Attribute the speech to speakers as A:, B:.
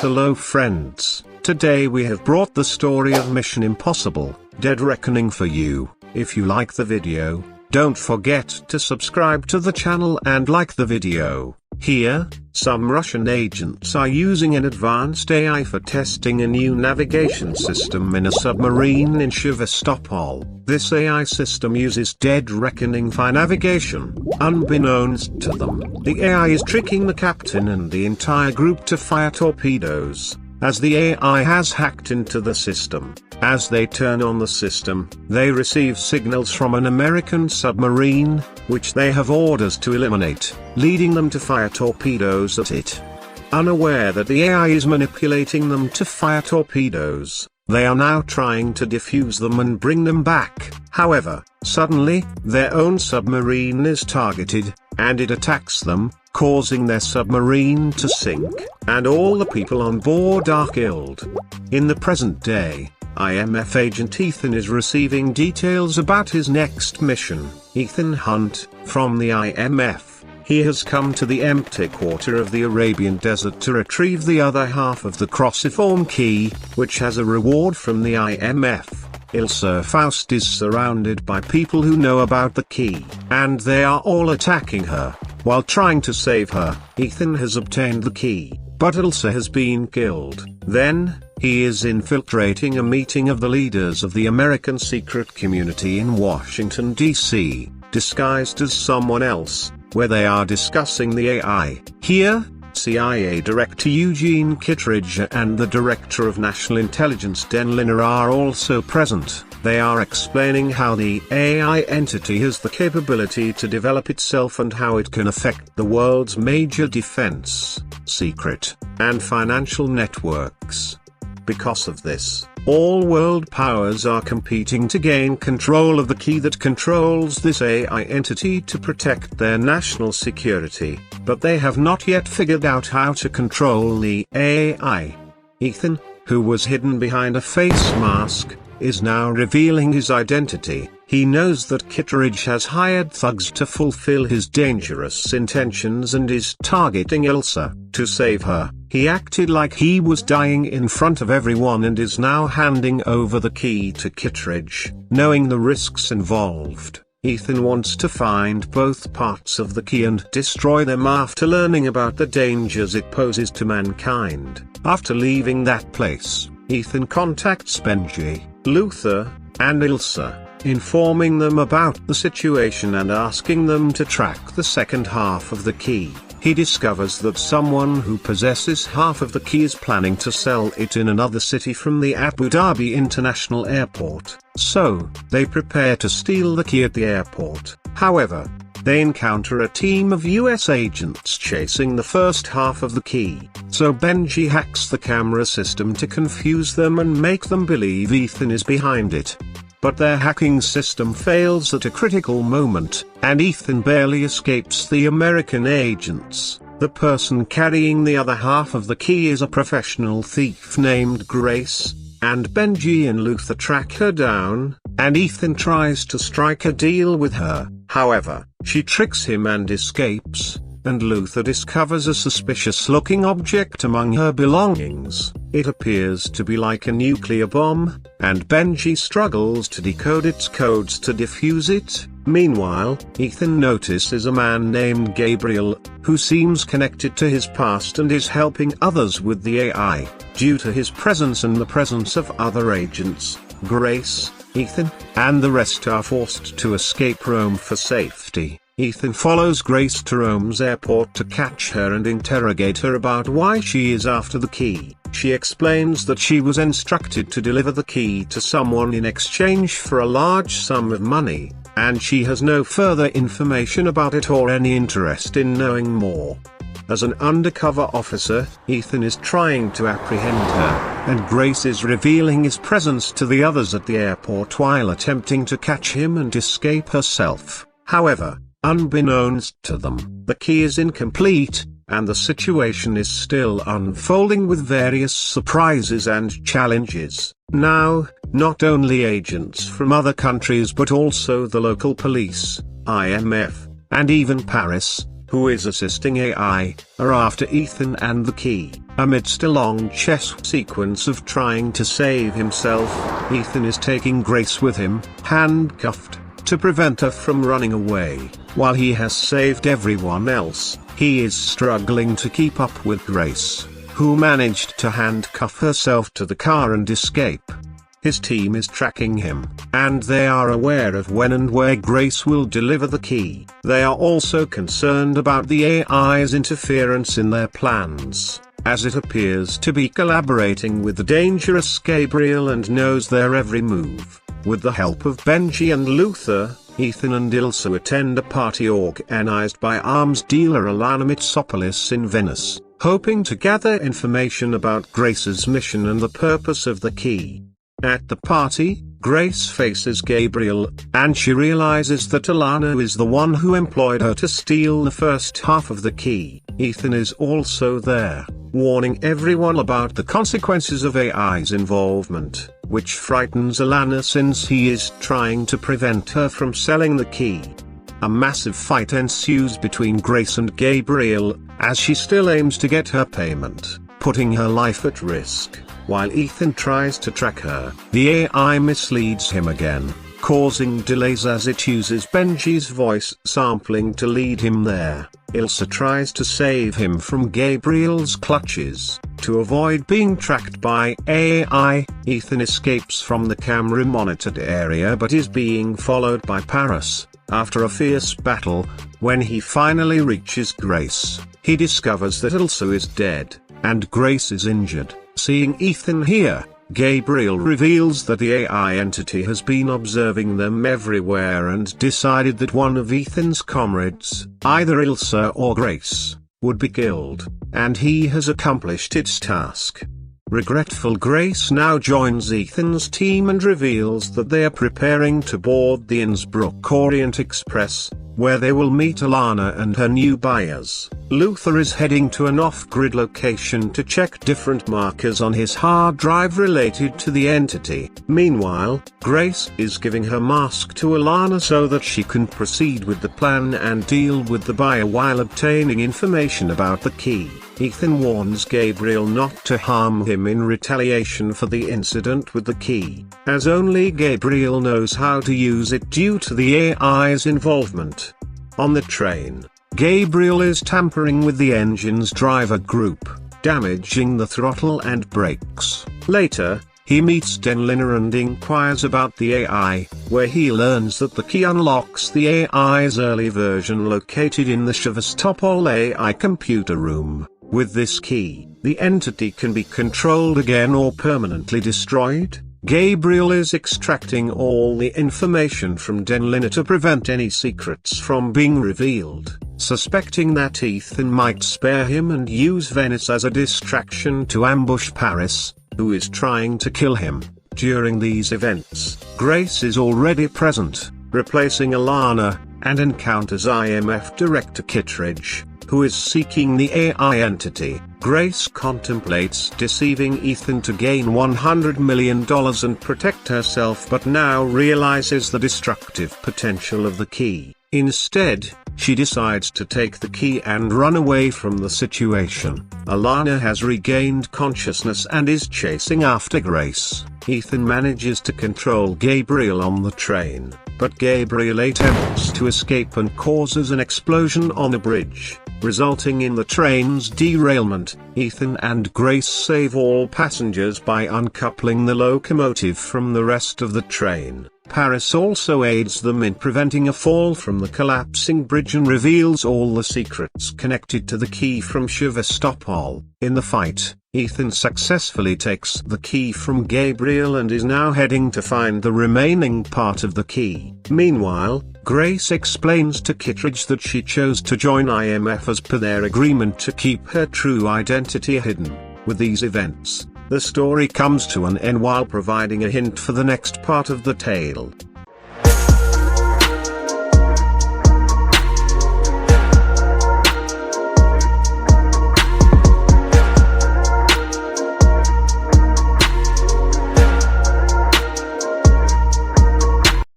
A: Hello friends, today we have brought the story of Mission Impossible, Dead Reckoning for you. If you like the video, don't forget to subscribe to the channel and like the video. Here, some Russian agents are using an advanced AI for testing a new navigation system in a submarine in Sevastopol. This AI system uses dead reckoning for navigation. Unbeknownst to them, the AI is tricking the captain and the entire group to fire torpedoes, as the AI has hacked into the system. As they turn on the system, they receive signals from an American submarine, which they have orders to eliminate, leading them to fire torpedoes at it. Unaware that the AI is manipulating them to fire torpedoes, they are now trying to defuse them and bring them back. However, suddenly, their own submarine is targeted, and it attacks them, causing their submarine to sink, and all the people on board are killed. In the present day, IMF agent Ethan is receiving details about his next mission. Ethan Hunt, from the IMF, he has come to the empty quarter of the Arabian desert to retrieve the other half of the cruciform key, which has a reward from the IMF. Ilsa Faust is surrounded by people who know about the key, and they are all attacking her. While trying to save her, Ethan has obtained the key, but Ilsa has been killed. Then, he is infiltrating a meeting of the leaders of the American secret community in Washington, D.C., disguised as someone else, where they are discussing the AI. Here, CIA Director Eugene Kittredge and the Director of National Intelligence Dan Liner are also present. They are explaining how the AI entity has the capability to develop itself and how it can affect the world's major defense, secret, and financial networks. Because of this, all world powers are competing to gain control of the key that controls this AI entity to protect their national security, but they have not yet figured out how to control the AI. Ethan, who was hidden behind a face mask, is now revealing his identity. He knows that Kittredge has hired thugs to fulfill his dangerous intentions and is targeting Ilsa. To save her, he acted like he was dying in front of everyone and is now handing over the key to Kittredge. Knowing the risks involved, Ethan wants to find both parts of the key and destroy them after learning about the dangers it poses to mankind. After leaving that place, Ethan contacts Benji, Luther, and Ilsa, informing them about the situation and asking them to track the second half of the key. He discovers that someone who possesses half of the key is planning to sell it in another city from the Abu Dhabi International Airport, so they prepare to steal the key at the airport. However, they encounter a team of US agents chasing the first half of the key, so Benji hacks the camera system to confuse them and make them believe Ethan is behind it. But their hacking system fails at a critical moment, and Ethan barely escapes the American agents. The person carrying the other half of the key is a professional thief named Grace, and Benji and Luther track her down, and Ethan tries to strike a deal with her. However, she tricks him and escapes, and Luther discovers a suspicious-looking object among her belongings. It appears to be like a nuclear bomb, and Benji struggles to decode its codes to defuse it. Meanwhile, Ethan notices a man named Gabriel, who seems connected to his past and is helping others with the AI. Due to his presence and the presence of other agents, Grace, Ethan, and the rest are forced to escape Rome for safety. Ethan follows Grace to Rome's airport to catch her and interrogate her about why she is after the key. She explains that she was instructed to deliver the key to someone in exchange for a large sum of money, and she has no further information about it or any interest in knowing more. As an undercover officer, Ethan is trying to apprehend her, and Grace is revealing his presence to the others at the airport while attempting to catch him and escape herself. However, unbeknownst to them, the key is incomplete, and the situation is still unfolding with various surprises and challenges. Now, not only agents from other countries but also the local police, IMF, and even Paris, who is assisting AI, are after Ethan and the key. Amidst a long chess sequence of trying to save himself, Ethan is taking Grace with him, handcuffed, to prevent her from running away. While he has saved everyone else, he is struggling to keep up with Grace, who managed to handcuff herself to the car and escape. His team is tracking him, and they are aware of when and where Grace will deliver the key. They are also concerned about the AI's interference in their plans, as it appears to be collaborating with the dangerous Gabriel and knows their every move. With the help of Benji and Luther, Ethan and Ilsa attend a party organized by arms dealer Alana Mitsopoulos in Venice, hoping to gather information about Grace's mission and the purpose of the key. At the party, Grace faces Gabriel, and she realizes that Alana is the one who employed her to steal the first half of the key. Ethan is also there, warning everyone about the consequences of AI's involvement, which frightens Alana since he is trying to prevent her from selling the key. A massive fight ensues between Grace and Gabriel, as she still aims to get her payment, putting her life at risk. While Ethan tries to track her, the AI misleads him again, causing delays as it uses Benji's voice sampling to lead him there. Ilsa tries to save him from Gabriel's clutches. To avoid being tracked by AI, Ethan escapes from the camera-monitored area but is being followed by Paris. After a fierce battle, when he finally reaches Grace, he discovers that Ilsa is dead, and Grace is injured. Seeing Ethan here, Gabriel reveals that the AI entity has been observing them everywhere and decided that one of Ethan's comrades, either Ilsa or Grace, would be killed, and he has accomplished its task. Regretful Grace now joins Ethan's team and reveals that they are preparing to board the Innsbruck Orient Express, where they will meet Alana and her new buyers. Luther is heading to an off-grid location to check different markers on his hard drive related to the entity. Meanwhile, Grace is giving her mask to Alana so that she can proceed with the plan and deal with the buyer while obtaining information about the key. Ethan warns Gabriel not to harm him in retaliation for the incident with the key, as only Gabriel knows how to use it due to the AI's involvement. On the train, Gabriel is tampering with the engine's driver group, damaging the throttle and brakes. Later, he meets Denliner and inquires about the AI, where he learns that the key unlocks the AI's early version located in the Sevastopol AI computer room. With this key, the entity can be controlled again or permanently destroyed. Gabriel is extracting all the information from Denliner to prevent any secrets from being revealed, suspecting that Ethan might spare him and use Venice as a distraction to ambush Paris, who is trying to kill him. During these events, Grace is already present, replacing Alana, and encounters IMF Director Kittredge, who is seeking the AI entity. Grace contemplates deceiving Ethan to gain $100 million and protect herself, but now realizes the destructive potential of the key. Instead, she decides to take the key and run away from the situation. Alana has regained consciousness and is chasing after Grace. Ethan manages to control Gabriel on the train, but Gabriel attempts to escape and causes an explosion on a bridge, resulting in the train's derailment. Ethan and Grace save all passengers by uncoupling the locomotive from the rest of the train. Paris also aids them in preventing a fall from the collapsing bridge and reveals all the secrets connected to the key from Sevastopol. In the fight, Ethan successfully takes the key from Gabriel and is now heading to find the remaining part of the key. Meanwhile, Grace explains to Kittredge that she chose to join IMF as per their agreement to keep her true identity hidden. With these events, the story comes to an end while providing a hint for the next part of the tale.